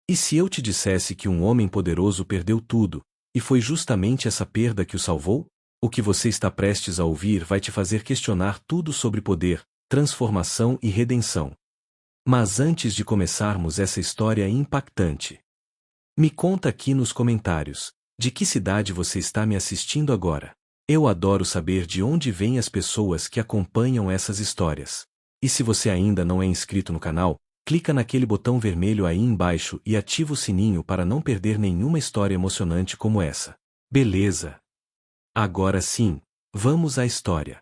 E se eu te dissesse que um homem poderoso perdeu tudo, e foi justamente essa perda que o salvou? O que você está prestes a ouvir vai te fazer questionar tudo sobre poder, transformação e redenção. Mas antes de começarmos essa história impactante, me conta aqui nos comentários, de que cidade você está me assistindo agora? Eu adoro saber de onde vêm as pessoas que acompanham essas histórias. E se você ainda não é inscrito no canal, clica naquele botão vermelho aí embaixo e ativa o sininho para não perder nenhuma história emocionante como essa. Beleza? Agora sim, vamos à história.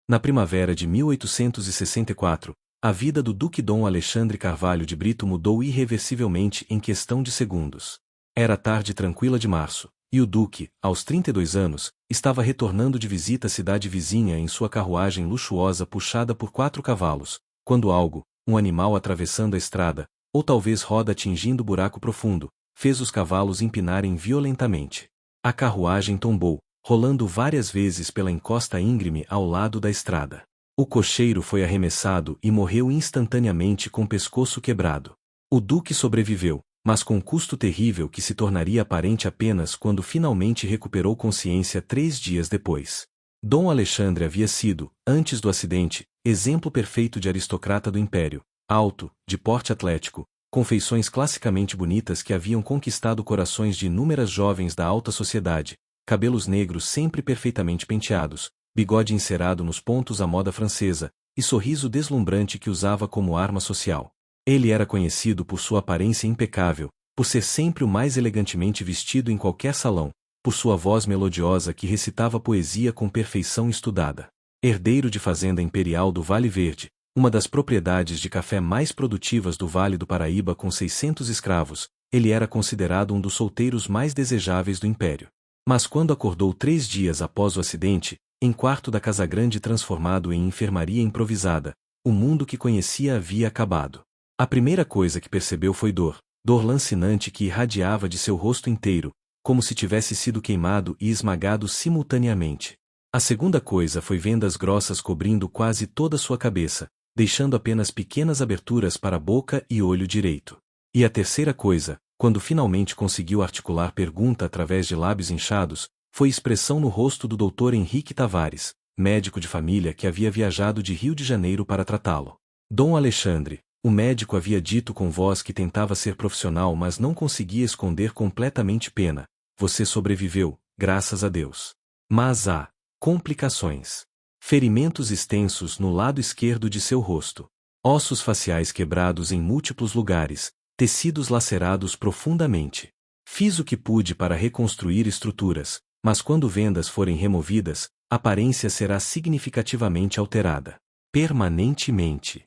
Na primavera de 1864, a vida do Duque Dom Alexandre Carvalho de Brito mudou irreversivelmente em questão de segundos. Era tarde tranquila de março, e o Duque, aos 32 anos, estava retornando de visita à cidade vizinha em sua carruagem luxuosa puxada por 4 cavalos, quando algo, um animal atravessando a estrada, ou talvez roda atingindo buraco profundo, fez os cavalos empinarem violentamente. A carruagem tombou, rolando várias vezes pela encosta íngreme ao lado da estrada. O cocheiro foi arremessado e morreu instantaneamente com o pescoço quebrado. O Duque sobreviveu, mas com um custo terrível que se tornaria aparente apenas quando finalmente recuperou consciência 3 dias depois. Dom Alexandre havia sido, antes do acidente, exemplo perfeito de aristocrata do império, alto, de porte atlético, com feições classicamente bonitas que haviam conquistado corações de inúmeras jovens da alta sociedade, cabelos negros sempre perfeitamente penteados, bigode encerado nos pontos à moda francesa, e sorriso deslumbrante que usava como arma social. Ele era conhecido por sua aparência impecável, por ser sempre o mais elegantemente vestido em qualquer salão, por sua voz melodiosa que recitava poesia com perfeição estudada. Herdeiro de fazenda imperial do Vale Verde, uma das propriedades de café mais produtivas do Vale do Paraíba com 600 escravos, ele era considerado um dos solteiros mais desejáveis do império. Mas quando acordou 3 dias após o acidente, em quarto da Casagrande transformado em enfermaria improvisada, o mundo que conhecia havia acabado. A primeira coisa que percebeu foi dor lancinante que irradiava de seu rosto inteiro, como se tivesse sido queimado e esmagado simultaneamente. A segunda coisa foi vendas grossas cobrindo quase toda sua cabeça, deixando apenas pequenas aberturas para a boca e olho direito. E a terceira coisa, quando finalmente conseguiu articular pergunta através de lábios inchados, foi expressão no rosto do Dr. Henrique Tavares, médico de família que havia viajado de Rio de Janeiro para tratá-lo. Dom Alexandre, o médico havia dito com voz que tentava ser profissional mas não conseguia esconder completamente pena: você sobreviveu, graças a Deus. Mas há complicações. Ferimentos extensos no lado esquerdo de seu rosto. Ossos faciais quebrados em múltiplos lugares, tecidos lacerados profundamente. Fiz o que pude para reconstruir estruturas, mas quando vendas forem removidas, a aparência será significativamente alterada. Permanentemente.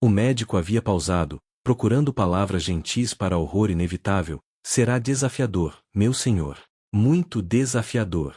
O médico havia pausado, procurando palavras gentis para horror inevitável. Será desafiador, meu senhor. Muito desafiador.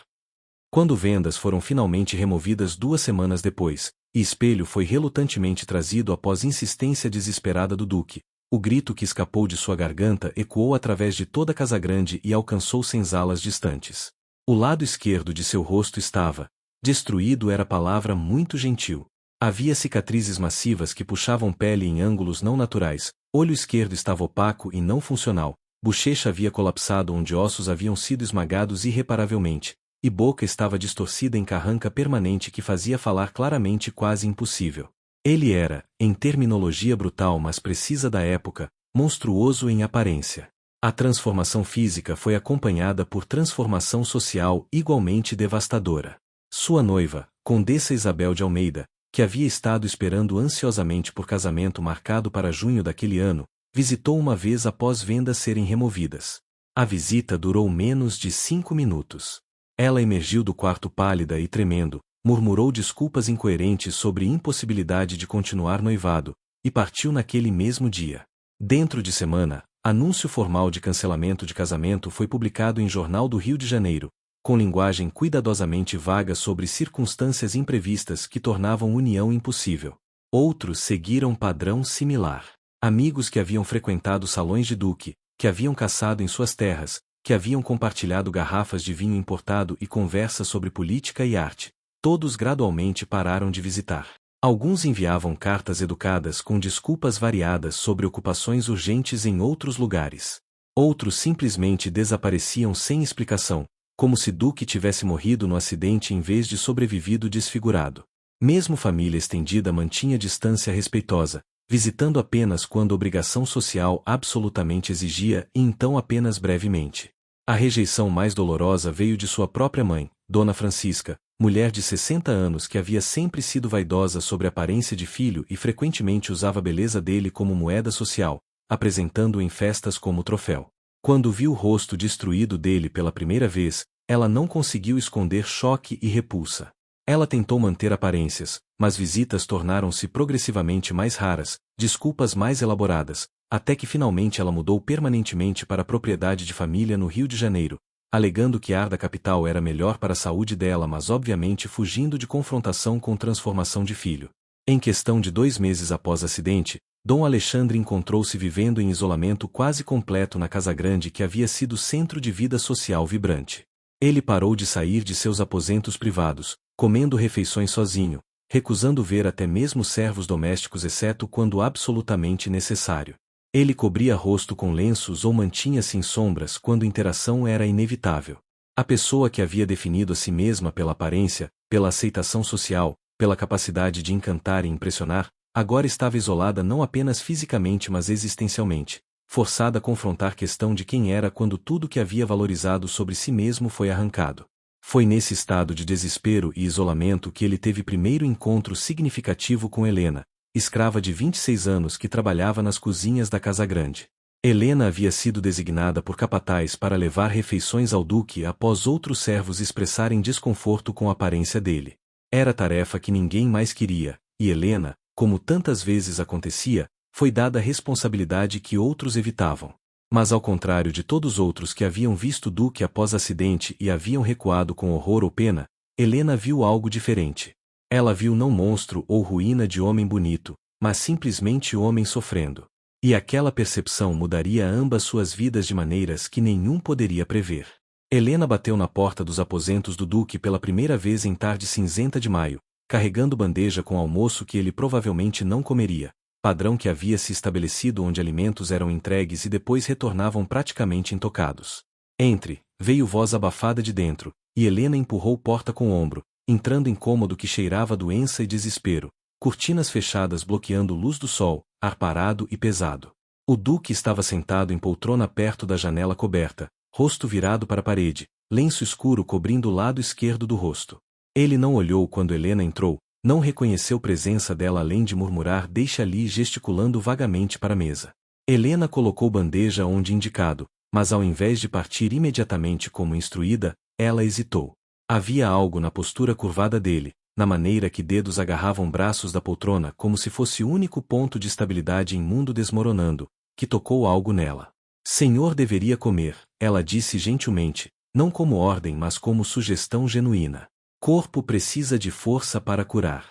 Quando vendas foram finalmente removidas 2 semanas depois, e espelho foi relutantemente trazido após insistência desesperada do Duque, o grito que escapou de sua garganta ecoou através de toda a Casagrande e alcançou senzalas distantes. O lado esquerdo de seu rosto estava destruído, era palavra muito gentil. Havia cicatrizes massivas que puxavam pele em ângulos não naturais, olho esquerdo estava opaco e não funcional, bochecha havia colapsado onde ossos haviam sido esmagados irreparavelmente, e boca estava distorcida em carranca permanente que fazia falar claramente quase impossível. Ele era, em terminologia brutal mas precisa da época, monstruoso em aparência. A transformação física foi acompanhada por transformação social igualmente devastadora. Sua noiva, Condessa Isabel de Almeida, que havia estado esperando ansiosamente por casamento marcado para junho daquele ano, visitou uma vez após vendas serem removidas. A visita durou menos de 5 minutos. Ela emergiu do quarto pálida e tremendo, murmurou desculpas incoerentes sobre impossibilidade de continuar noivado, e partiu naquele mesmo dia. Dentro de semana, anúncio formal de cancelamento de casamento foi publicado em Jornal do Rio de Janeiro, com linguagem cuidadosamente vaga sobre circunstâncias imprevistas que tornavam união impossível. Outros seguiram padrão similar. Amigos que haviam frequentado salões de Duque, que haviam caçado em suas terras, que haviam compartilhado garrafas de vinho importado e conversas sobre política e arte, todos gradualmente pararam de visitar. Alguns enviavam cartas educadas com desculpas variadas sobre ocupações urgentes em outros lugares. Outros simplesmente desapareciam sem explicação, como se Duke tivesse morrido no acidente em vez de sobrevivido desfigurado. Mesmo família estendida mantinha distância respeitosa, visitando apenas quando obrigação social absolutamente exigia e então apenas brevemente. A rejeição mais dolorosa veio de sua própria mãe, Dona Francisca, mulher de 60 anos que havia sempre sido vaidosa sobre a aparência de filho e frequentemente usava a beleza dele como moeda social, apresentando-o em festas como troféu. Quando viu o rosto destruído dele pela primeira vez, ela não conseguiu esconder choque e repulsa. Ela tentou manter aparências, mas visitas tornaram-se progressivamente mais raras, desculpas mais elaboradas, até que finalmente ela mudou permanentemente para a propriedade de família no Rio de Janeiro, alegando que ar da capital era melhor para a saúde dela, mas obviamente fugindo de confrontação com transformação de filho. Em questão de 2 meses após o acidente, Dom Alexandre encontrou-se vivendo em isolamento quase completo na casa grande que havia sido centro de vida social vibrante. Ele parou de sair de seus aposentos privados, comendo refeições sozinho, recusando ver até mesmo servos domésticos exceto quando absolutamente necessário. Ele cobria rosto com lenços ou mantinha-se em sombras quando interação era inevitável. A pessoa que havia definido a si mesma pela aparência, pela aceitação social, pela capacidade de encantar e impressionar, agora estava isolada não apenas fisicamente mas existencialmente, forçada a confrontar a questão de quem era quando tudo que havia valorizado sobre si mesmo foi arrancado. Foi nesse estado de desespero e isolamento que ele teve primeiro encontro significativo com Helena, escrava de 26 anos que trabalhava nas cozinhas da Casa Grande. Helena havia sido designada por capataz para levar refeições ao duque após outros servos expressarem desconforto com a aparência dele. Era tarefa que ninguém mais queria, e Helena, como tantas vezes acontecia, foi dada a responsabilidade que outros evitavam. Mas ao contrário de todos os outros que haviam visto o duque após acidente e haviam recuado com horror ou pena, Helena viu algo diferente. Ela viu não monstro ou ruína de homem bonito, mas simplesmente homem sofrendo. E aquela percepção mudaria ambas suas vidas de maneiras que nenhum poderia prever. Helena bateu na porta dos aposentos do duque pela primeira vez em tarde cinzenta de maio, carregando bandeja com almoço que ele provavelmente não comeria, padrão que havia se estabelecido onde alimentos eram entregues e depois retornavam praticamente intocados. Entre, veio voz abafada de dentro, e Helena empurrou porta com o ombro, entrando incômodo que cheirava doença e desespero, cortinas fechadas bloqueando luz do sol, ar parado e pesado. O duque estava sentado em poltrona perto da janela coberta, rosto virado para a parede, lenço escuro cobrindo o lado esquerdo do rosto. Ele não olhou quando Helena entrou, não reconheceu presença dela além de murmurar "deixa ali" gesticulando vagamente para a mesa. Helena colocou bandeja onde indicado, mas ao invés de partir imediatamente como instruída, ela hesitou. Havia algo na postura curvada dele, na maneira que dedos agarravam braços da poltrona como se fosse o único ponto de estabilidade em mundo desmoronando, que tocou algo nela. Senhor deveria comer, ela disse gentilmente, não como ordem mas como sugestão genuína. Corpo precisa de força para curar.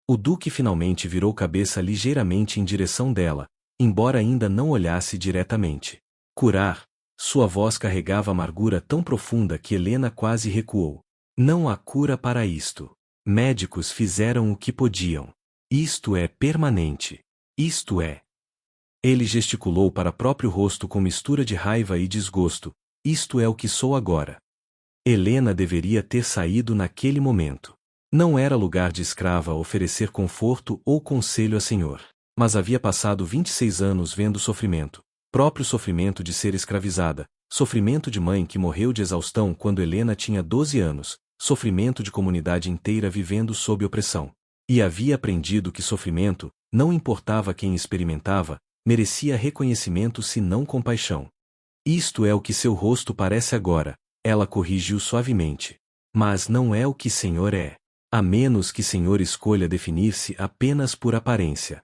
O duque finalmente virou cabeça ligeiramente em direção dela, embora ainda não olhasse diretamente. Curar? Sua voz carregava amargura tão profunda que Helena quase recuou. Não há cura para isto. Médicos fizeram o que podiam. Isto é permanente. Isto é. Ele gesticulou para o próprio rosto com mistura de raiva e desgosto. Isto é o que sou agora. Helena deveria ter saído naquele momento. Não era lugar de escrava oferecer conforto ou conselho a senhor. Mas havia passado 26 anos vendo sofrimento. Próprio sofrimento de ser escravizada, sofrimento de mãe que morreu de exaustão quando Helena tinha 12 anos, sofrimento de comunidade inteira vivendo sob opressão. E havia aprendido que sofrimento, não importava quem experimentava, merecia reconhecimento se não compaixão. Isto é o que seu rosto parece agora, ela corrigiu suavemente. Mas não é o que senhor é. A menos que senhor escolha definir-se apenas por aparência.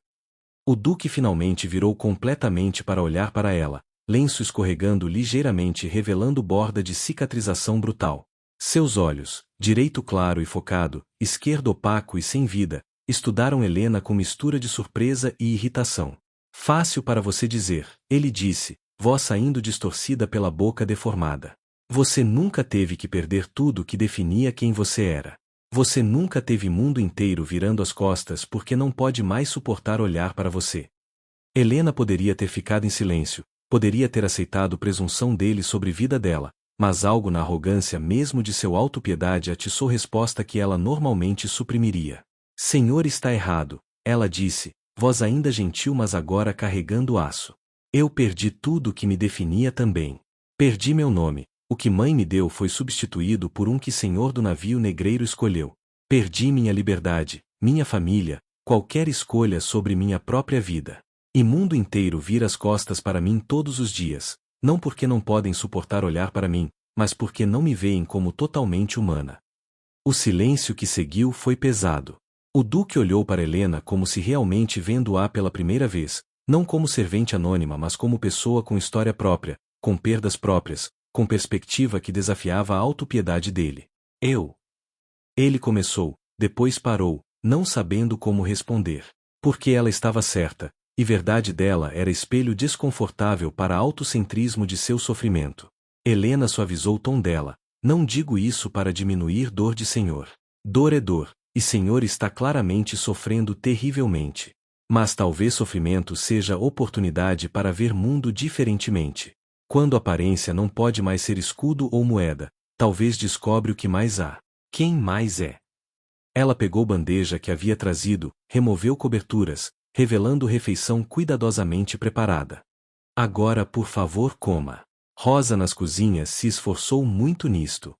O duque finalmente virou completamente para olhar para ela, lenço escorregando ligeiramente revelando borda de cicatrização brutal. Seus olhos, direito claro e focado, esquerdo opaco e sem vida, estudaram Helena com mistura de surpresa e irritação. Fácil para você dizer, ele disse, voz saindo distorcida pela boca deformada. Você nunca teve que perder tudo que definia quem você era. Você nunca teve mundo inteiro virando as costas porque não pode mais suportar olhar para você. Helena poderia ter ficado em silêncio, poderia ter aceitado presunção dele sobre vida dela, mas algo na arrogância mesmo de seu autopiedade atiçou resposta que ela normalmente suprimiria. Senhor, está errado, ela disse, voz ainda gentil mas agora carregando aço. Eu perdi tudo o que me definia também. Perdi meu nome, o que mãe me deu foi substituído por um que senhor do navio negreiro escolheu. Perdi minha liberdade, minha família, qualquer escolha sobre minha própria vida. E mundo inteiro vira as costas para mim todos os dias, não porque não podem suportar olhar para mim, mas porque não me veem como totalmente humana. O silêncio que seguiu foi pesado. O duque olhou para Helena como se realmente vendo-a pela primeira vez, não como servente anônima mas como pessoa com história própria, com perdas próprias, com perspectiva que desafiava a autopiedade dele. Ele começou, depois parou, não sabendo como responder. Porque ela estava certa, e verdade dela era espelho desconfortável para autocentrismo de seu sofrimento. Helena suavizou o tom dela. Não digo isso para diminuir dor de senhor. Dor é dor, e senhor está claramente sofrendo terrivelmente. Mas talvez sofrimento seja oportunidade para ver mundo diferentemente. Quando a aparência não pode mais ser escudo ou moeda, talvez descobre o que mais há. Quem mais é? Ela pegou bandeja que havia trazido, removeu coberturas, revelando refeição cuidadosamente preparada. Agora por favor coma. Rosa nas cozinhas se esforçou muito nisto.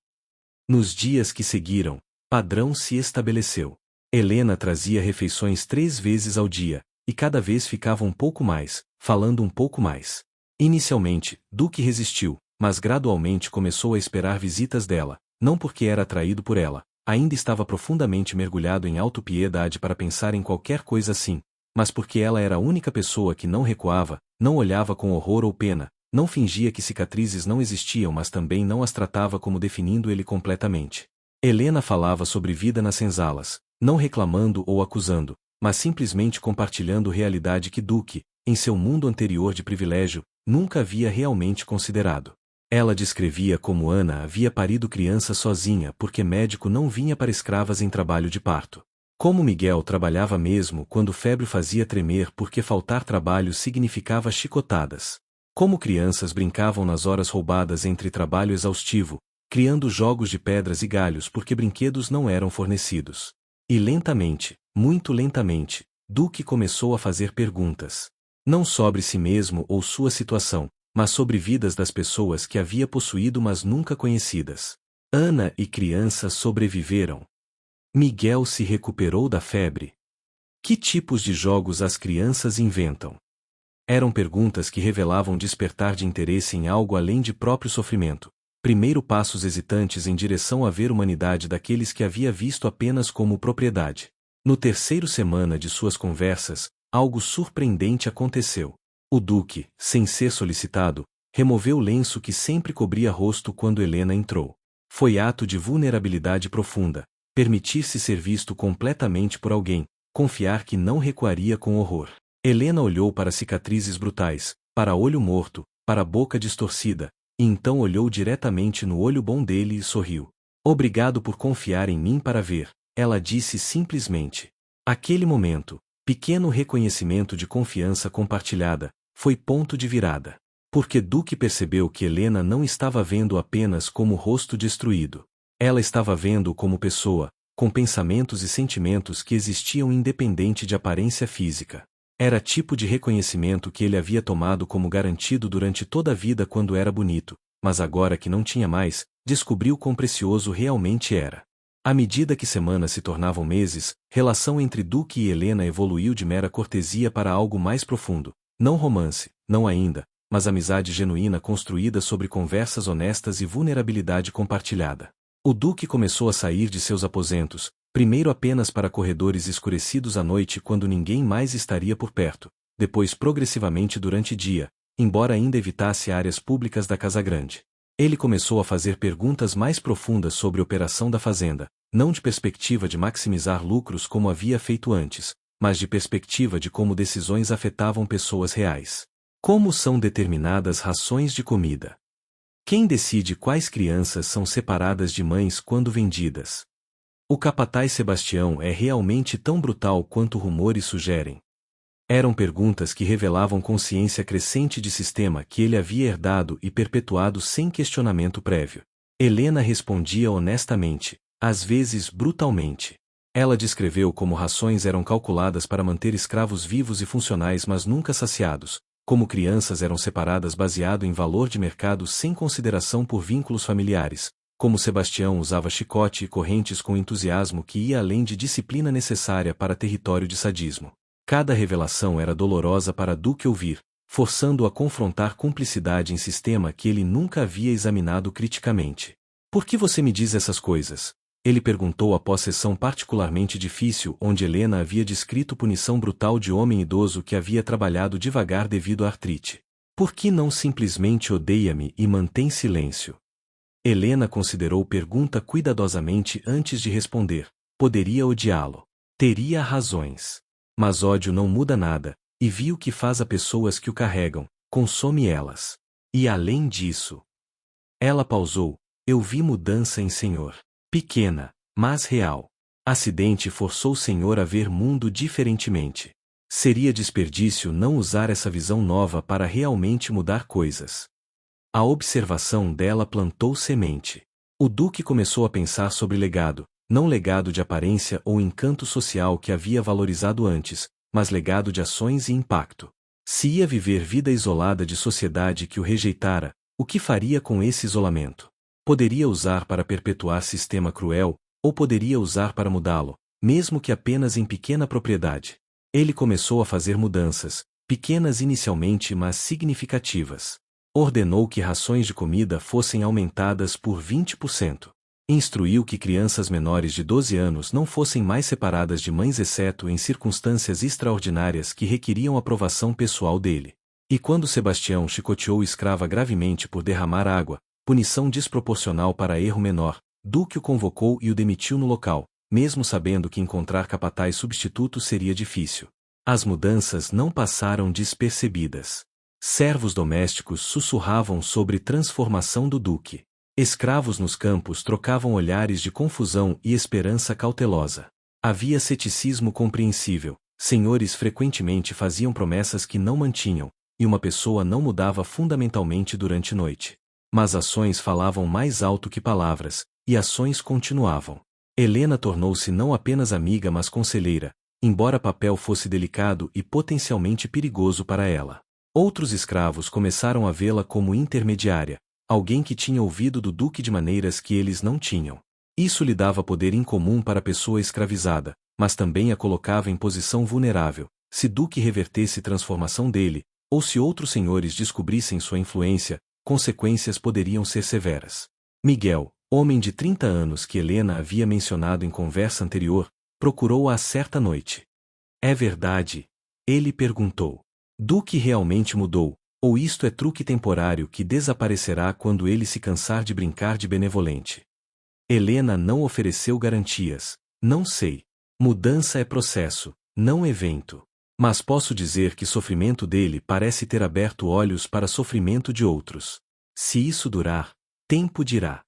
Nos dias que seguiram, padrão se estabeleceu. Helena trazia refeições 3 vezes ao dia, e cada vez ficava um pouco mais, falando um pouco mais. Inicialmente, Duque resistiu, mas gradualmente começou a esperar visitas dela, não porque era atraído por ela, ainda estava profundamente mergulhado em autopiedade para pensar em qualquer coisa assim, mas porque ela era a única pessoa que não recuava, não olhava com horror ou pena, não fingia que cicatrizes não existiam mas também não as tratava como definindo ele completamente. Helena falava sobre vida nas senzalas, não reclamando ou acusando, mas simplesmente compartilhando realidade que Duque, em seu mundo anterior de privilégio, nunca havia realmente considerado. Ela descrevia como Ana havia parido criança sozinha porque médico não vinha para escravas em trabalho de parto. Como Miguel trabalhava mesmo quando febre fazia tremer porque faltar trabalho significava chicotadas. Como crianças brincavam nas horas roubadas entre trabalho exaustivo, criando jogos de pedras e galhos porque brinquedos não eram fornecidos. E lentamente, muito lentamente, Duque começou a fazer perguntas. Não sobre si mesmo ou sua situação, mas sobre vidas das pessoas que havia possuído mas nunca conhecidas. Ana e criança sobreviveram. Miguel se recuperou da febre. Que tipos de jogos as crianças inventam? Eram perguntas que revelavam despertar de interesse em algo além de próprio sofrimento. Primeiro passos hesitantes em direção à ver-humanidade daqueles que havia visto apenas como propriedade. No terceiro semana de suas conversas, algo surpreendente aconteceu. O Duque, sem ser solicitado, removeu o lenço que sempre cobria rosto quando Helena entrou. Foi ato de vulnerabilidade profunda, permitir-se ser visto completamente por alguém, confiar que não recuaria com horror. Helena olhou para cicatrizes brutais, para olho morto, para boca distorcida, e então olhou diretamente no olho bom dele e sorriu. Obrigado por confiar em mim para ver, ela disse simplesmente. Aquele momento, pequeno reconhecimento de confiança compartilhada, foi ponto de virada. Porque Duque percebeu que Helena não estava vendo apenas como rosto destruído. Ela estava vendo como pessoa, com pensamentos e sentimentos que existiam independente de aparência física. Era tipo de reconhecimento que ele havia tomado como garantido durante toda a vida quando era bonito, mas agora que não tinha mais, descobriu quão precioso realmente era. À medida que semanas se tornavam meses, relação entre Duque e Helena evoluiu de mera cortesia para algo mais profundo. Não romance, não ainda, mas amizade genuína construída sobre conversas honestas e vulnerabilidade compartilhada. O Duque começou a sair de seus aposentos, primeiro apenas para corredores escurecidos à noite quando ninguém mais estaria por perto, depois progressivamente durante o dia, embora ainda evitasse áreas públicas da Casa Grande. Ele começou a fazer perguntas mais profundas sobre a operação da fazenda, não de perspectiva de maximizar lucros como havia feito antes, mas de perspectiva de como decisões afetavam pessoas reais. Como são determinadas rações de comida? Quem decide quais crianças são separadas de mães quando vendidas? O capataz Sebastião é realmente tão brutal quanto rumores sugerem? Eram perguntas que revelavam consciência crescente de sistema que ele havia herdado e perpetuado sem questionamento prévio. Helena respondia honestamente, às vezes brutalmente. Ela descreveu como rações eram calculadas para manter escravos vivos e funcionais mas nunca saciados, como crianças eram separadas baseado em valor de mercado sem consideração por vínculos familiares, como Sebastião usava chicote e correntes com entusiasmo que ia além de disciplina necessária para território de sadismo. Cada revelação era dolorosa para Duque ouvir, forçando-o a confrontar cumplicidade em sistema que ele nunca havia examinado criticamente. Por que você me diz essas coisas? Ele perguntou após sessão particularmente difícil onde Helena havia descrito punição brutal de homem idoso que havia trabalhado devagar devido à artrite. Por que não simplesmente odeia-me e mantém silêncio? Helena considerou pergunta cuidadosamente antes de responder. Poderia odiá-lo. Teria razões. Mas ódio não muda nada, e viu que faz a pessoas que o carregam, consome elas. E além disso... Ela pausou. Eu vi mudança em Senhor. Pequena, mas real. Acidente forçou o Senhor a ver mundo diferentemente. Seria desperdício não usar essa visão nova para realmente mudar coisas. A observação dela plantou semente. O Duque começou a pensar sobre legado, não legado de aparência ou encanto social que havia valorizado antes, mas legado de ações e impacto. Se ia viver vida isolada de sociedade que o rejeitara, o que faria com esse isolamento? Poderia usar para perpetuar sistema cruel, ou poderia usar para mudá-lo, mesmo que apenas em pequena propriedade. Ele começou a fazer mudanças, pequenas inicialmente mas significativas. Ordenou que rações de comida fossem aumentadas por 20%. Instruiu que crianças menores de 12 anos não fossem mais separadas de mães exceto em circunstâncias extraordinárias que requeriam aprovação pessoal dele. E quando Sebastião chicoteou o escrava gravemente por derramar água, punição desproporcional para erro menor, Duque o convocou e o demitiu no local, mesmo sabendo que encontrar capataz substituto seria difícil. As mudanças não passaram despercebidas. Servos domésticos sussurravam sobre transformação do Duque. Escravos nos campos trocavam olhares de confusão e esperança cautelosa. Havia ceticismo compreensível, senhores frequentemente faziam promessas que não mantinham, e uma pessoa não mudava fundamentalmente durante a noite. Mas ações falavam mais alto que palavras, e ações continuavam. Helena tornou-se não apenas amiga mas conselheira, embora papel fosse delicado e potencialmente perigoso para ela. Outros escravos começaram a vê-la como intermediária, alguém que tinha ouvido do Duque de maneiras que eles não tinham. Isso lhe dava poder incomum para a pessoa escravizada, mas também a colocava em posição vulnerável. Se Duque revertesse transformação dele, ou se outros senhores descobrissem sua influência, consequências poderiam ser severas. Miguel, homem de 30 anos que Helena havia mencionado em conversa anterior, procurou-a certa noite. É verdade? Ele perguntou. Duque realmente mudou, ou isto é truque temporário que desaparecerá quando ele se cansar de brincar de benevolente? Helena não ofereceu garantias. Não sei. Mudança é processo, não evento. Mas posso dizer que sofrimento dele parece ter aberto olhos para sofrimento de outros. Se isso durar, tempo dirá.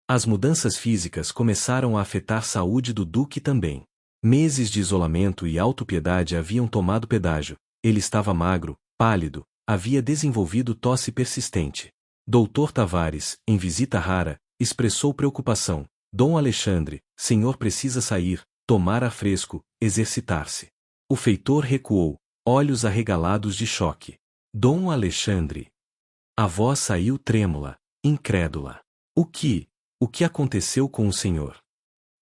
As mudanças físicas começaram a afetar a saúde do Duque também. Meses de isolamento e autopiedade haviam tomado pedágio. Ele estava magro, pálido, havia desenvolvido tosse persistente. Doutor Tavares, em visita rara, expressou preocupação. Dom Alexandre, senhor precisa sair, tomar ar fresco, exercitar-se. O feitor recuou, olhos arregalados de choque. Dom Alexandre. A voz saiu trêmula, incrédula. O que aconteceu com o senhor?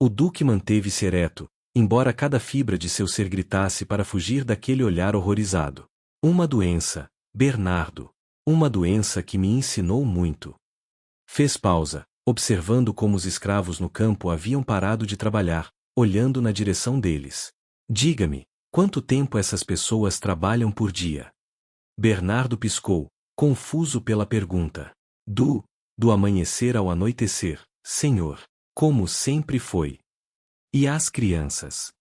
O Duque manteve-se ereto, embora cada fibra de seu ser gritasse para fugir daquele olhar horrorizado. Uma doença, Bernardo. Uma doença que me ensinou muito. Fez pausa, observando como os escravos no campo haviam parado de trabalhar, olhando na direção deles. Diga-me, quanto tempo essas pessoas trabalham por dia? Bernardo piscou, confuso pela pergunta. Do amanhecer ao anoitecer, senhor. Como sempre foi. E as crianças?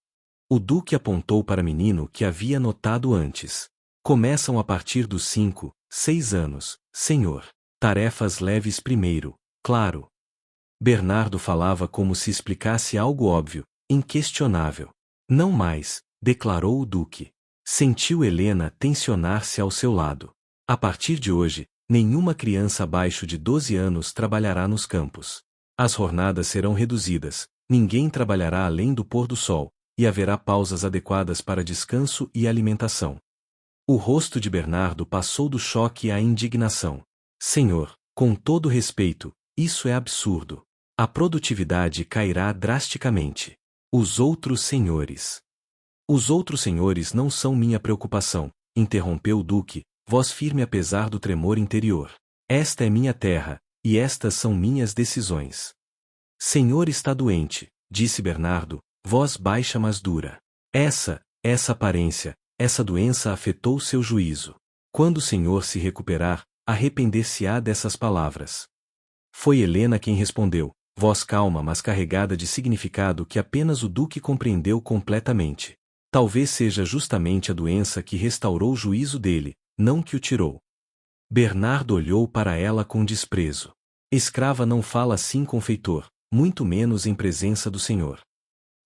O Duque apontou para o menino que havia notado antes. Começam a partir dos 5, 6 anos, senhor. Tarefas leves primeiro, claro. Bernardo falava como se explicasse algo óbvio, inquestionável. Não mais, declarou o Duque. Sentiu Helena tensionar-se ao seu lado. A partir de hoje, nenhuma criança abaixo de 12 anos trabalhará nos campos. As jornadas serão reduzidas, ninguém trabalhará além do pôr do sol, e haverá pausas adequadas para descanso e alimentação. O rosto de Bernardo passou do choque à indignação. Senhor, com todo respeito, isso é absurdo. A produtividade cairá drasticamente. Os outros senhores. Os outros senhores não são minha preocupação, interrompeu o Duque, voz firme apesar do tremor interior. Esta é minha terra, e estas são minhas decisões. Senhor está doente, disse Bernardo, voz baixa mas dura. Essa aparência, essa doença afetou seu juízo. Quando o senhor se recuperar, arrepender-se-á dessas palavras. Foi Helena quem respondeu, voz calma mas carregada de significado que apenas o Duque compreendeu completamente. Talvez seja justamente a doença que restaurou o juízo dele, não que o tirou. Bernardo olhou para ela com desprezo. Escrava não fala assim com feitor, muito menos em presença do senhor.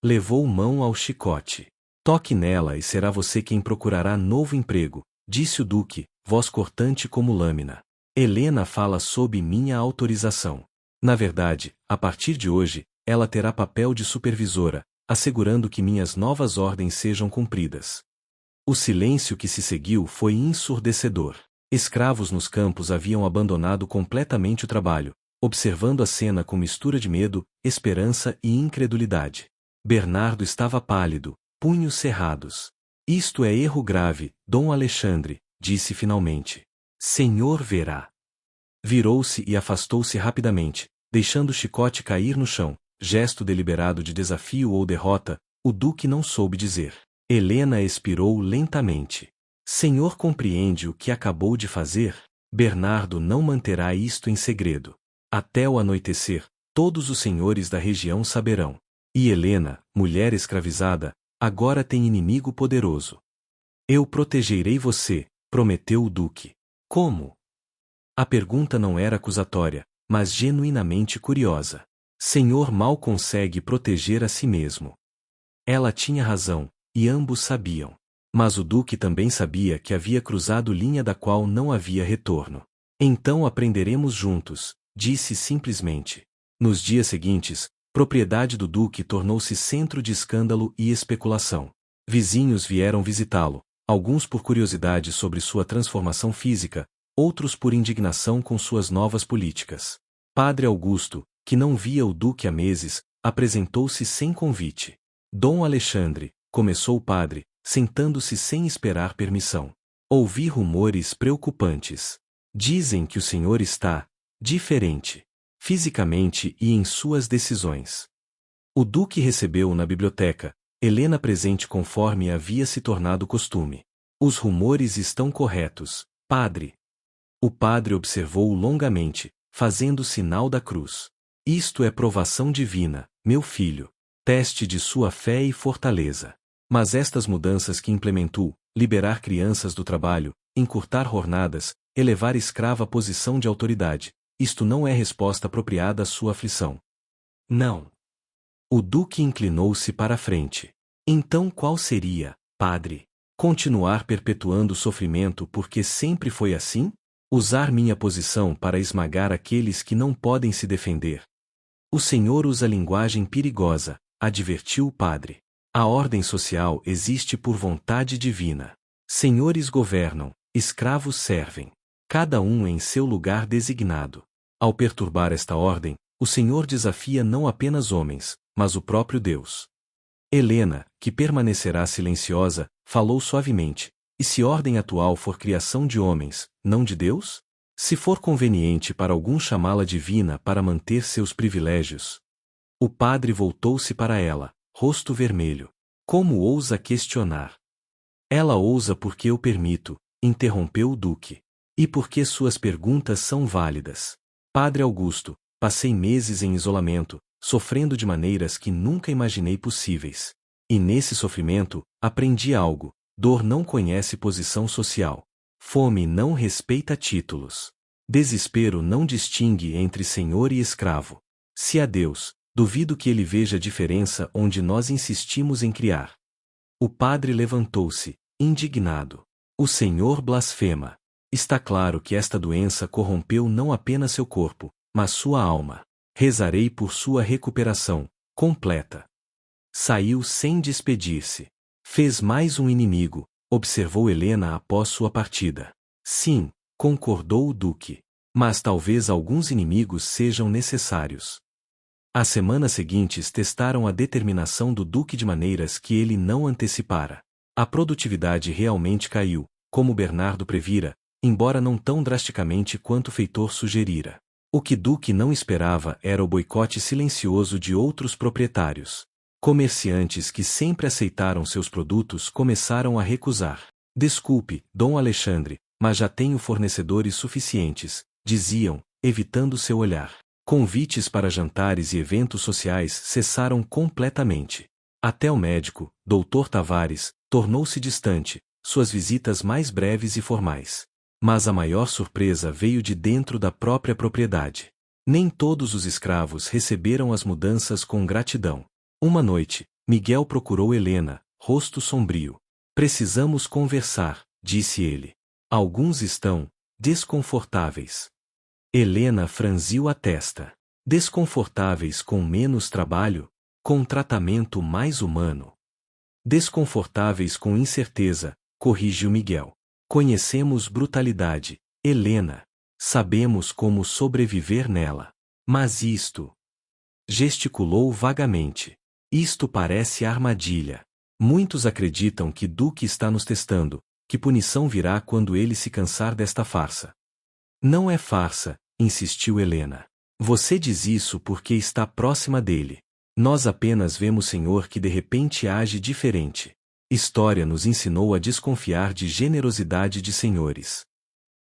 Levou mão ao chicote. Toque nela e será você quem procurará novo emprego, disse o Duque, voz cortante como lâmina. Helena fala sob minha autorização. Na verdade, a partir de hoje, ela terá papel de supervisora, assegurando que minhas novas ordens sejam cumpridas. O silêncio que se seguiu foi ensurdecedor. Escravos nos campos haviam abandonado completamente o trabalho, observando a cena com mistura de medo, esperança e incredulidade. Bernardo estava pálido, punhos cerrados. Isto é erro grave, Dom Alexandre, disse finalmente. Senhor verá. Virou-se e afastou-se rapidamente, deixando o chicote cair no chão, gesto deliberado de desafio ou derrota, o Duque não soube dizer. Helena expirou lentamente. Senhor compreende o que acabou de fazer? Bernardo não manterá isto em segredo. Até o anoitecer, todos os senhores da região saberão. E Helena, mulher escravizada, agora tem inimigo poderoso. Eu protegerei você, prometeu o Duque. Como? A pergunta não era acusatória, mas genuinamente curiosa. Senhor mal consegue proteger a si mesmo. Ela tinha razão, e ambos sabiam. Mas o Duque também sabia que havia cruzado linha da qual não havia retorno. Então aprenderemos juntos, disse simplesmente. Nos dias seguintes, propriedade do Duque tornou-se centro de escândalo e especulação. Vizinhos vieram visitá-lo, alguns por curiosidade sobre sua transformação física, outros por indignação com suas novas políticas. Padre Augusto, que não via o Duque há meses, apresentou-se sem convite. Dom Alexandre, começou o padre, sentando-se sem esperar permissão. Ouvi rumores preocupantes. Dizem que o senhor está diferente, fisicamente e em suas decisões. O Duque recebeu-o na biblioteca, Helena presente conforme havia se tornado costume. Os rumores estão corretos, padre. O padre observou-o longamente, fazendo o sinal da cruz. Isto é provação divina, meu filho. Teste de sua fé e fortaleza. Mas estas mudanças que implementou, liberar crianças do trabalho, encurtar jornadas, elevar escrava à posição de autoridade, isto não é resposta apropriada à sua aflição. Não. O Duque inclinou-se para a frente. Então qual seria, padre? Continuar perpetuando o sofrimento porque sempre foi assim? Usar minha posição para esmagar aqueles que não podem se defender? O senhor usa linguagem perigosa, advertiu o padre. A ordem social existe por vontade divina. Senhores governam, escravos servem. Cada um em seu lugar designado. Ao perturbar esta ordem, o senhor desafia não apenas homens, mas o próprio Deus. Helena, que permanecerá silenciosa, falou suavemente. E se ordem atual for criação de homens, não de Deus? Se for conveniente para algum chamá-la divina para manter seus privilégios. O padre voltou-se para ela, rosto vermelho. Como ousa questionar? Ela ousa porque eu permito, interrompeu o Duque. E porque suas perguntas são válidas. Padre Augusto, passei meses em isolamento, sofrendo de maneiras que nunca imaginei possíveis. E nesse sofrimento, aprendi algo. Dor não conhece posição social. Fome não respeita títulos. Desespero não distingue entre senhor e escravo. Se a Deus, duvido que ele veja diferença onde nós insistimos em criar. O padre levantou-se, indignado. O Senhor blasfema. Está claro que esta doença corrompeu não apenas seu corpo, mas sua alma. Rezarei por sua recuperação completa. Saiu sem despedir-se. Fez mais um inimigo, observou Helena após sua partida. Sim, concordou o duque. Mas talvez alguns inimigos sejam necessários. As semanas seguintes testaram a determinação do duque de maneiras que ele não antecipara. A produtividade realmente caiu, como Bernardo previra, embora não tão drasticamente quanto o feitor sugerira. O que Duque não esperava era o boicote silencioso de outros proprietários. Comerciantes que sempre aceitaram seus produtos começaram a recusar. Desculpe, Dom Alexandre, mas já tenho fornecedores suficientes, diziam, evitando seu olhar. Convites para jantares e eventos sociais cessaram completamente. Até o médico, Dr. Tavares, tornou-se distante, suas visitas mais breves e formais. Mas a maior surpresa veio de dentro da própria propriedade. Nem todos os escravos receberam as mudanças com gratidão. Uma noite, Miguel procurou Helena, rosto sombrio. Precisamos conversar, disse ele. Alguns estão desconfortáveis. Helena franziu a testa. Desconfortáveis com menos trabalho? Com tratamento mais humano? Desconfortáveis com incerteza, corrigiu Miguel. Conhecemos brutalidade, Helena. Sabemos como sobreviver nela. Mas isto... Gesticulou vagamente. Isto parece armadilha. Muitos acreditam que Duque está nos testando, que punição virá quando ele se cansar desta farsa. Não é farsa, insistiu Helena. Você diz isso porque está próxima dele. Nós apenas vemos Senhor que de repente age diferente. História nos ensinou a desconfiar de generosidade de senhores.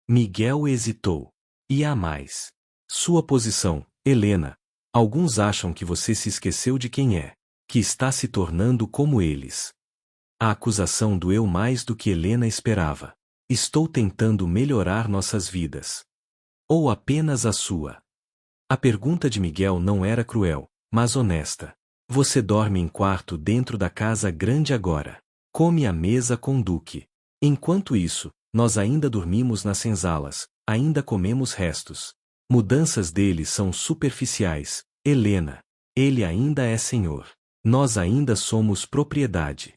Miguel hesitou. E há mais. Sua posição, Helena. Alguns acham que você se esqueceu de quem é, que está se tornando como eles. A acusação doeu mais do que Helena esperava. Estou tentando melhorar nossas vidas. Ou apenas a sua? A pergunta de Miguel não era cruel, mas honesta. Você dorme em quarto dentro da casa grande agora. Come à mesa com Duque. Enquanto isso, nós ainda dormimos nas senzalas, ainda comemos restos. Mudanças dele são superficiais, Helena. Ele ainda é senhor. Nós ainda somos propriedade.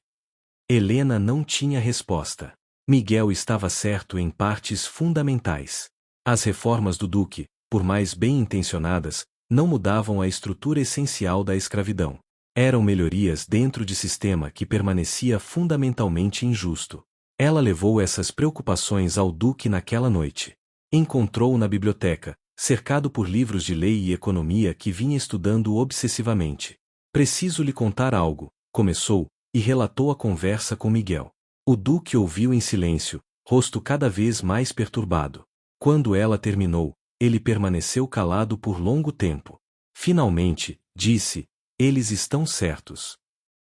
Helena não tinha resposta. Miguel estava certo em partes fundamentais. As reformas do Duque, por mais bem intencionadas, não mudavam a estrutura essencial da escravidão. Eram melhorias dentro de sistema que permanecia fundamentalmente injusto. Ela levou essas preocupações ao Duque naquela noite. Encontrou-o na biblioteca, cercado por livros de lei e economia que vinha estudando obsessivamente. Preciso lhe contar algo, começou, e relatou a conversa com Miguel. O Duque ouviu em silêncio, rosto cada vez mais perturbado. Quando ela terminou, ele permaneceu calado por longo tempo. Finalmente, disse, eles estão certos.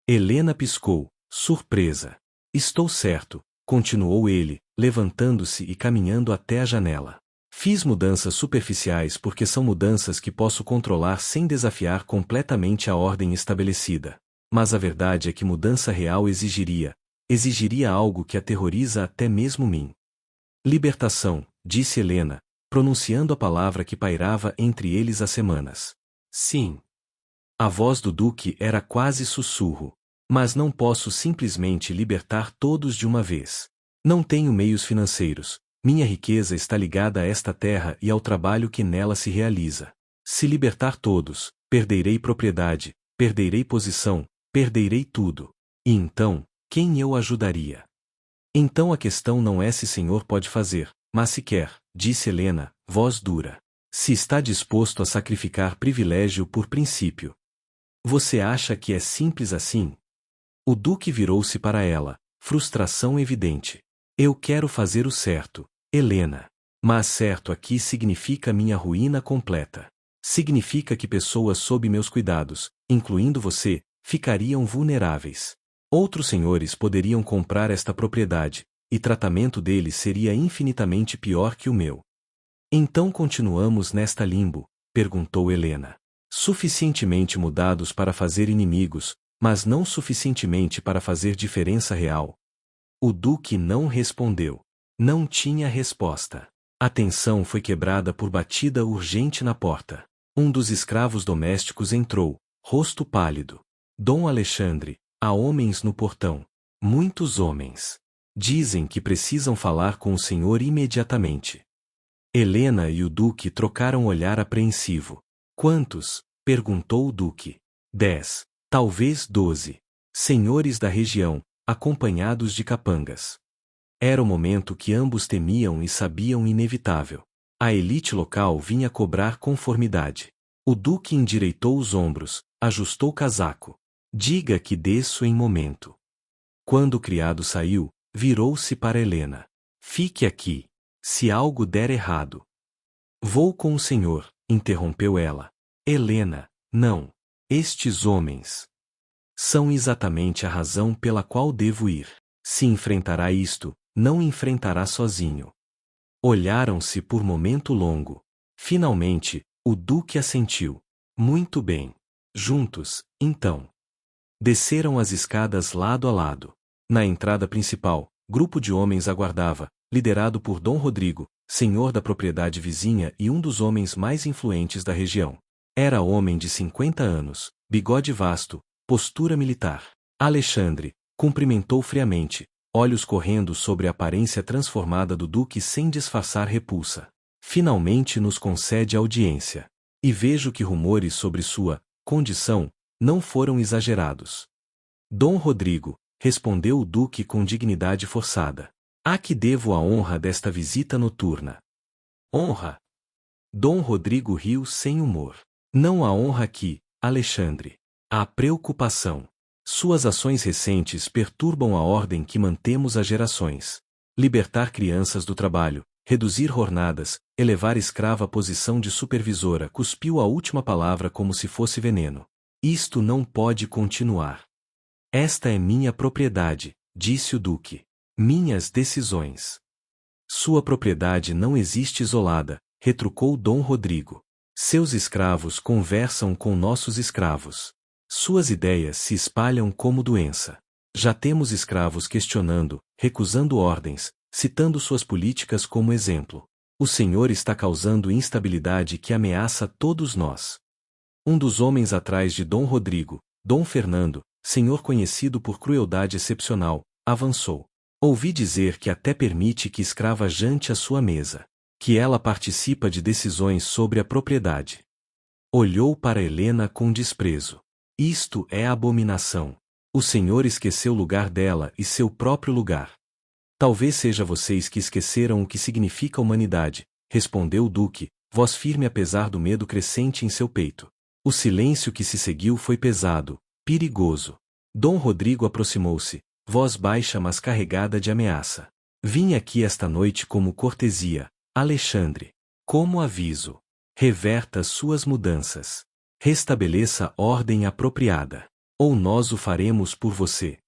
Helena piscou, surpresa. Estou certo, continuou ele, levantando-se e caminhando até a janela. Fiz mudanças superficiais porque são mudanças que posso controlar sem desafiar completamente a ordem estabelecida. Mas a verdade é que mudança real exigiria algo que aterroriza até mesmo mim. Libertação, disse Helena, pronunciando a palavra que pairava entre eles há semanas. Sim. A voz do Duque era quase sussurro. Mas não posso simplesmente libertar todos de uma vez. Não tenho meios financeiros. Minha riqueza está ligada a esta terra e ao trabalho que nela se realiza. Se libertar todos, perderei propriedade, perderei posição, perderei tudo. E então, quem eu ajudaria? Então a questão não é se Senhor pode fazer, mas se quer, disse Helena, voz dura. Se está disposto a sacrificar privilégio por princípio. Você acha que é simples assim? O Duque virou-se para ela, frustração evidente. Eu quero fazer o certo, Helena. Mas certo aqui significa minha ruína completa. Significa que pessoas sob meus cuidados, incluindo você, ficariam vulneráveis. Outros senhores poderiam comprar esta propriedade, e tratamento deles seria infinitamente pior que o meu. Então continuamos nesta limbo? Perguntou Helena. Suficientemente mudados para fazer inimigos, mas não suficientemente para fazer diferença real. O duque não respondeu. Não tinha resposta. A tensão foi quebrada por batida urgente na porta. Um dos escravos domésticos entrou, rosto pálido. Dom Alexandre, há homens no portão. Muitos homens. Dizem que precisam falar com o senhor imediatamente. Helena e o duque trocaram olhar apreensivo. Quantos? Perguntou o duque. 10, talvez 12. Senhores da região, acompanhados de capangas. Era o momento que ambos temiam e sabiam inevitável. A elite local vinha cobrar conformidade. O duque endireitou os ombros, ajustou o casaco. Diga que desço em momento. Quando o criado saiu, virou-se para Helena. Fique aqui. Se algo der errado. Vou com o senhor, interrompeu ela. Helena, não. Estes homens são exatamente a razão pela qual devo ir. Se enfrentará isto, não enfrentará sozinho. Olharam-se por momento longo. Finalmente, o duque assentiu. Muito bem. Juntos, então. Desceram as escadas lado a lado. Na entrada principal, grupo de homens aguardava, liderado por Dom Rodrigo, senhor da propriedade vizinha e um dos homens mais influentes da região. Era homem de 50 anos, bigode vasto, postura militar. Alexandre cumprimentou friamente, olhos correndo sobre a aparência transformada do duque sem disfarçar repulsa. Finalmente nos concede audiência. E vejo que rumores sobre sua condição não foram exagerados. Dom Rodrigo, respondeu o duque com dignidade forçada. A que devo a honra desta visita noturna? Honra? Dom Rodrigo riu sem humor. Não a honra aqui, Alexandre. A preocupação. Suas ações recentes perturbam a ordem que mantemos há gerações. Libertar crianças do trabalho, reduzir jornadas, elevar escrava à posição de supervisora, cuspiu a última palavra como se fosse veneno. Isto não pode continuar. Esta é minha propriedade, disse o duque. Minhas decisões. Sua propriedade não existe isolada, retrucou Dom Rodrigo. Seus escravos conversam com nossos escravos. Suas ideias se espalham como doença. Já temos escravos questionando, recusando ordens, citando suas políticas como exemplo. O senhor está causando instabilidade que ameaça todos nós. Um dos homens atrás de Dom Rodrigo, Dom Fernando, senhor conhecido por crueldade excepcional, avançou. Ouvi dizer que até permite que escrava jante à sua mesa. Que ela participa de decisões sobre a propriedade. Olhou para Helena com desprezo. Isto é abominação. O senhor esqueceu o lugar dela e seu próprio lugar. Talvez seja vocês que esqueceram o que significa humanidade, respondeu o duque, voz firme apesar do medo crescente em seu peito. O silêncio que se seguiu foi pesado, perigoso. Dom Rodrigo aproximou-se, voz baixa mas carregada de ameaça. Vim aqui esta noite como cortesia, Alexandre. Como aviso. Reverta suas mudanças. Restabeleça ordem apropriada. Ou nós o faremos por você.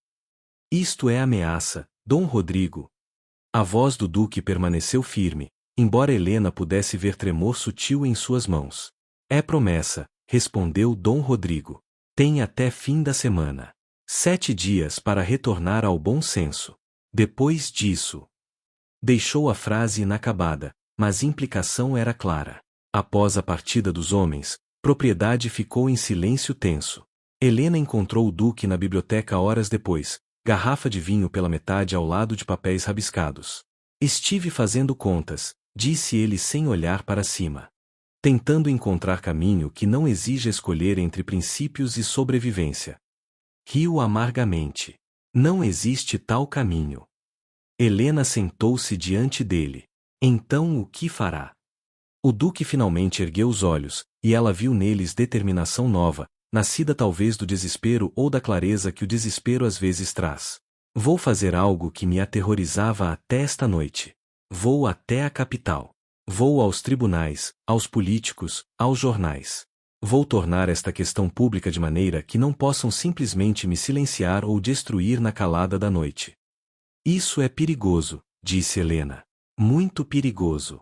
Isto é ameaça, Dom Rodrigo. A voz do duque permaneceu firme, embora Helena pudesse ver tremor sutil em suas mãos. É promessa, respondeu Dom Rodrigo. Tem até fim da semana. 7 dias para retornar ao bom senso. Depois disso. Deixou a frase inacabada, mas a implicação era clara. Após a partida dos homens, propriedade ficou em silêncio tenso. Helena encontrou o duque na biblioteca horas depois, garrafa de vinho pela metade ao lado de papéis rabiscados. Estive fazendo contas, disse ele sem olhar para cima. Tentando encontrar caminho que não exija escolher entre princípios e sobrevivência. Riu amargamente. Não existe tal caminho. Helena sentou-se diante dele. Então o que fará? O duque finalmente ergueu os olhos, e ela viu neles determinação nova, nascida talvez do desespero ou da clareza que o desespero às vezes traz. Vou fazer algo que me aterrorizava até esta noite. Vou até a capital. Vou aos tribunais, aos políticos, aos jornais. Vou tornar esta questão pública de maneira que não possam simplesmente me silenciar ou destruir na calada da noite. Isso é perigoso, disse Helena. Muito perigoso.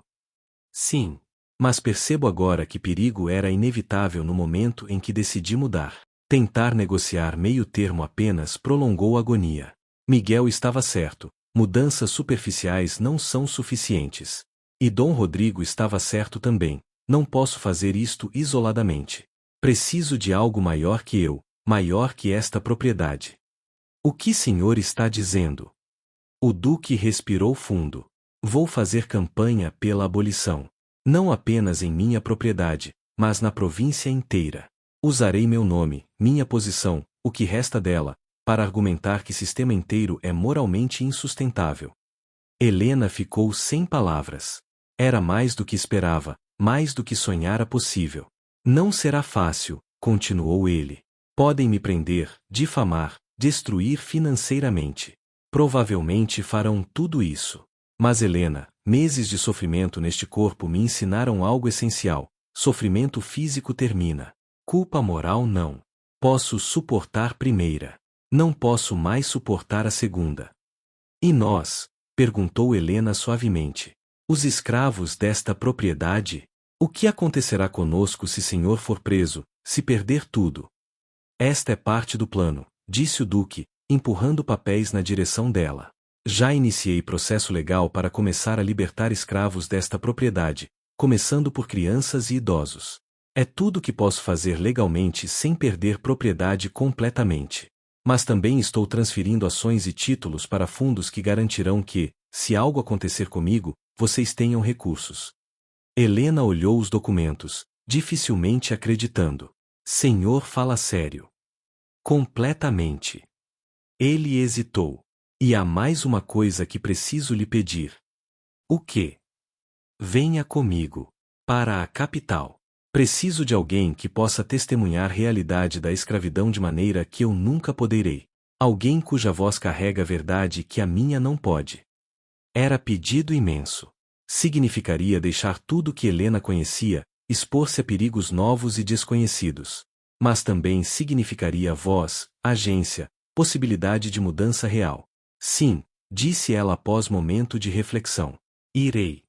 Sim. Mas percebo agora que perigo era inevitável no momento em que decidi mudar. Tentar negociar meio termo apenas prolongou a agonia. Miguel estava certo, mudanças superficiais não são suficientes. E Dom Rodrigo estava certo também, não posso fazer isto isoladamente. Preciso de algo maior que eu, maior que esta propriedade. O que senhor está dizendo? O duque respirou fundo. Vou fazer campanha pela abolição. Não apenas em minha propriedade, mas na província inteira. Usarei meu nome, minha posição, o que resta dela, para argumentar que sistema inteiro é moralmente insustentável. Helena ficou sem palavras. Era mais do que esperava, mais do que sonhara possível. Não será fácil, continuou ele. Podem me prender, difamar, destruir financeiramente. Provavelmente farão tudo isso. Mas Helena, meses de sofrimento neste corpo me ensinaram algo essencial. Sofrimento físico termina. Culpa moral não. Posso suportar primeira. Não posso mais suportar a segunda. E nós? Perguntou Helena suavemente. Os escravos desta propriedade? O que acontecerá conosco se senhor for preso, se perder tudo? Esta é parte do plano, disse o duque, empurrando papéis na direção dela. Já iniciei processo legal para começar a libertar escravos desta propriedade, começando por crianças e idosos. É tudo que posso fazer legalmente sem perder propriedade completamente. Mas também estou transferindo ações e títulos para fundos que garantirão que, se algo acontecer comigo, vocês tenham recursos. Helena olhou os documentos, dificilmente acreditando. Senhor fala sério. Completamente. Ele hesitou. E há mais uma coisa que preciso lhe pedir. O quê? Venha comigo. Para a capital. Preciso de alguém que possa testemunhar a realidade da escravidão de maneira que eu nunca poderei. Alguém cuja voz carrega a verdade que a minha não pode. Era pedido imenso. Significaria deixar tudo que Helena conhecia, expor-se a perigos novos e desconhecidos. Mas também significaria voz, agência, possibilidade de mudança real. Sim, disse ela após momento de reflexão. Irei.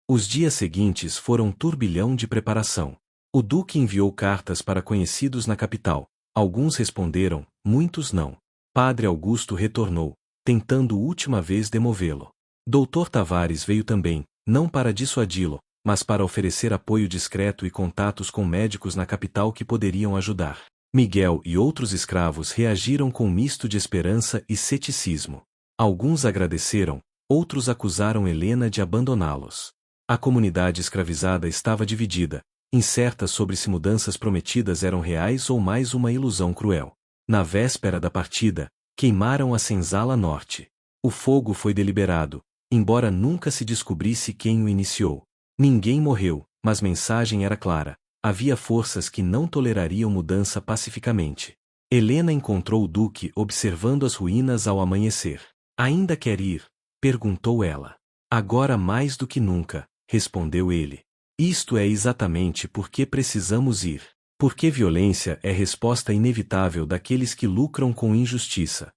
Os dias seguintes foram um turbilhão de preparação. O duque enviou cartas para conhecidos na capital. Alguns responderam, muitos não. Padre Augusto retornou, tentando última vez demovê-lo. Doutor Tavares veio também, não para dissuadi-lo, mas para oferecer apoio discreto e contatos com médicos na capital que poderiam ajudar. Miguel e outros escravos reagiram com um misto de esperança e ceticismo. Alguns agradeceram, outros acusaram Helena de abandoná-los. A comunidade escravizada estava dividida, incerta sobre se mudanças prometidas eram reais ou mais uma ilusão cruel. Na véspera da partida, queimaram a senzala norte. O fogo foi deliberado, embora nunca se descobrisse quem o iniciou. Ninguém morreu, mas mensagem era clara. Havia forças que não tolerariam mudança pacificamente. Helena encontrou o duque observando as ruínas ao amanhecer. Ainda quer ir? Perguntou ela. Agora mais do que nunca, respondeu ele. Isto é exatamente porque precisamos ir. Porque violência é resposta inevitável daqueles que lucram com injustiça.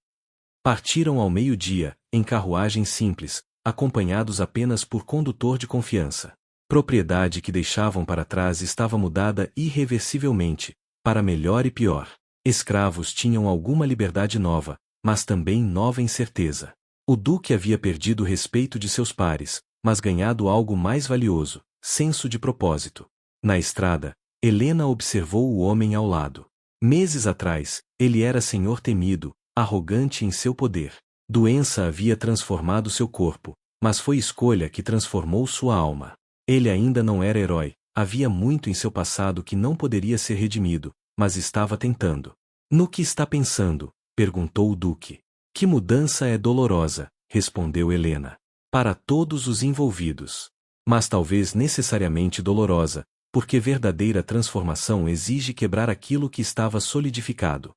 Partiram ao meio-dia, em carruagem simples, acompanhados apenas por condutor de confiança. Propriedade que deixavam para trás estava mudada irreversivelmente, para melhor e pior. Escravos tinham alguma liberdade nova, mas também nova incerteza. O duque havia perdido o respeito de seus pares, mas ganhado algo mais valioso, senso de propósito. Na estrada, Helena observou o homem ao lado. Meses atrás, ele era senhor temido, arrogante em seu poder. Doença havia transformado seu corpo, mas foi escolha que transformou sua alma. Ele ainda não era herói, havia muito em seu passado que não poderia ser redimido, mas estava tentando. No que está pensando? Perguntou o duque. Que mudança é dolorosa, respondeu Helena. Para todos os envolvidos. Mas talvez necessariamente dolorosa, porque verdadeira transformação exige quebrar aquilo que estava solidificado.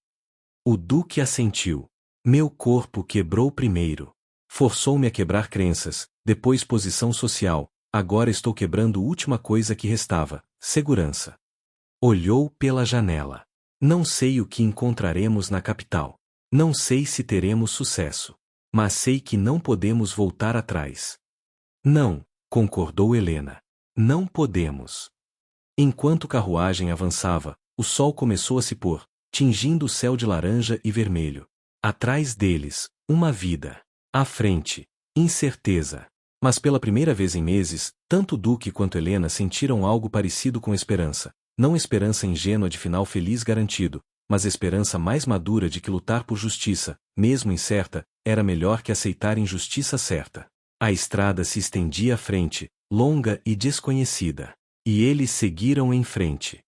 O duque assentiu. Meu corpo quebrou primeiro. Forçou-me a quebrar crenças, depois posição social, agora estou quebrando a última coisa que restava, segurança. Olhou pela janela. Não sei o que encontraremos na capital. Não sei se teremos sucesso. Mas sei que não podemos voltar atrás. Não, concordou Helena. Não podemos. Enquanto a carruagem avançava, o sol começou a se pôr, tingindo o céu de laranja e vermelho. Atrás deles, uma vida. À frente, incerteza. Mas pela primeira vez em meses, tanto Duque quanto Helena sentiram algo parecido com esperança. Não esperança ingênua de final feliz garantido, mas esperança mais madura de que lutar por justiça, mesmo incerta, era melhor que aceitar injustiça certa. A estrada se estendia à frente, longa e desconhecida. E eles seguiram em frente.